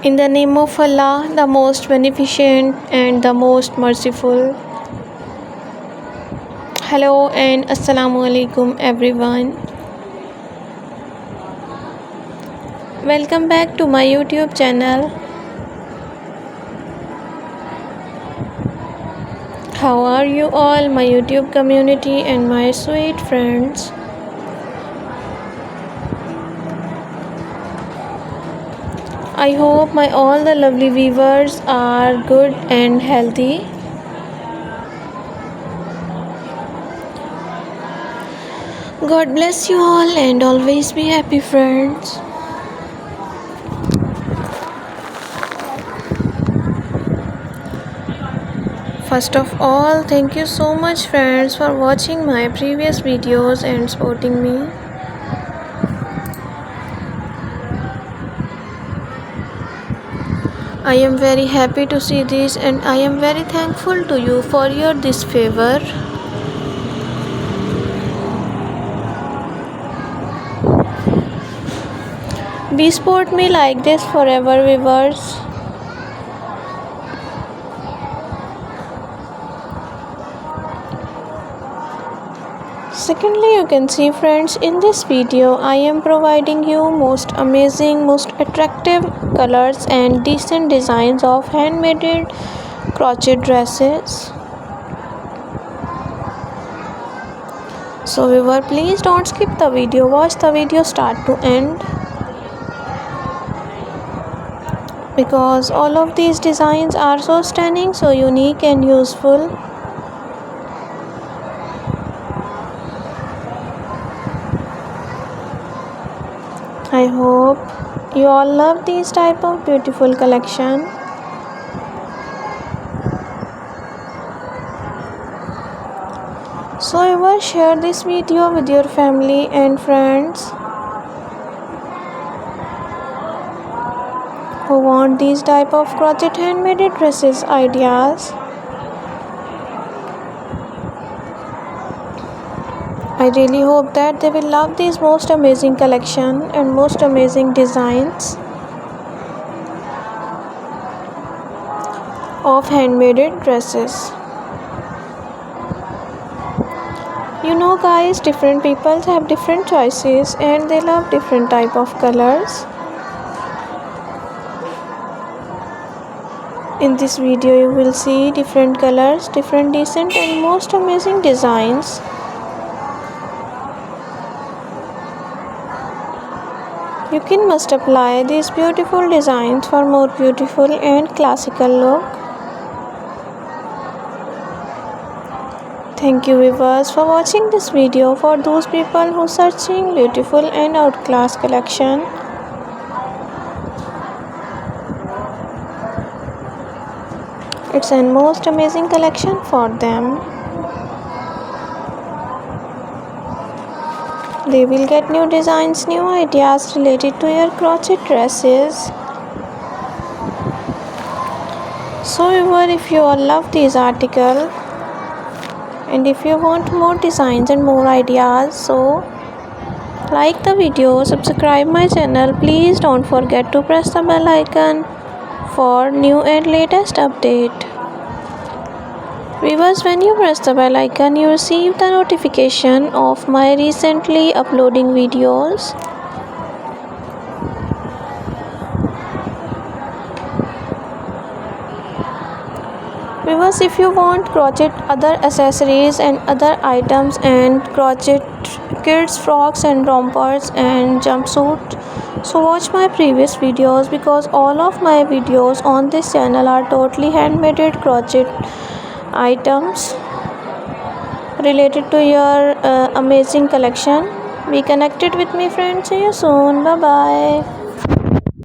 In the name of Allah, the most beneficent and the most merciful. Hello and Assalamu alaikum everyone. Welcome back to my YouTube channel. How are you all, my YouTube community and my sweet friends? I hope my all the lovely viewers are good and healthy. God bless you all and always be happy, friends. First of all, thank you so much, friends, for watching my previous videos and supporting me. I am very happy to see this and I am very thankful to you for your this favor. Be support me like this forever, viewers. Secondly, you can see, friends, in this video I am providing you most amazing, most attractive colors and decent designs of handmade crochet dresses. So viewer, please don't skip the video, watch the video start to end, because all of these designs are so stunning, so unique and useful. I hope you all love these type of beautiful collection. So you will share this video with your family and friends who want these type of crochet handmade dresses ideas. I really hope that they will love these most amazing collection and most amazing designs of handmade dresses. You know guys, different people have different choices and they love different type of colors. In this video you will see different colors, different decent and most amazing designs. You can must apply these beautiful designs for more beautiful and classical look. Thank you viewers for watching this video. For those people who searching beautiful and outclass collection, it's a most amazing collection for them. They will get new designs, new ideas related to your crochet dresses. So viewer, if you all love this article and if you want more designs and more ideas, so like the video, subscribe my channel. Please don't forget to press the bell icon for new and latest update. Viewers, when you press the bell icon, you receive the notification of my recently uploading videos. Viewers, if you want crochet other accessories and other items and crochet kids frocks and rompers and jumpsuit, so watch my previous videos, because all of my videos on this channel are totally handmade crochet items related to your amazing collection. Be connected with me, friends. See you soon. Bye bye.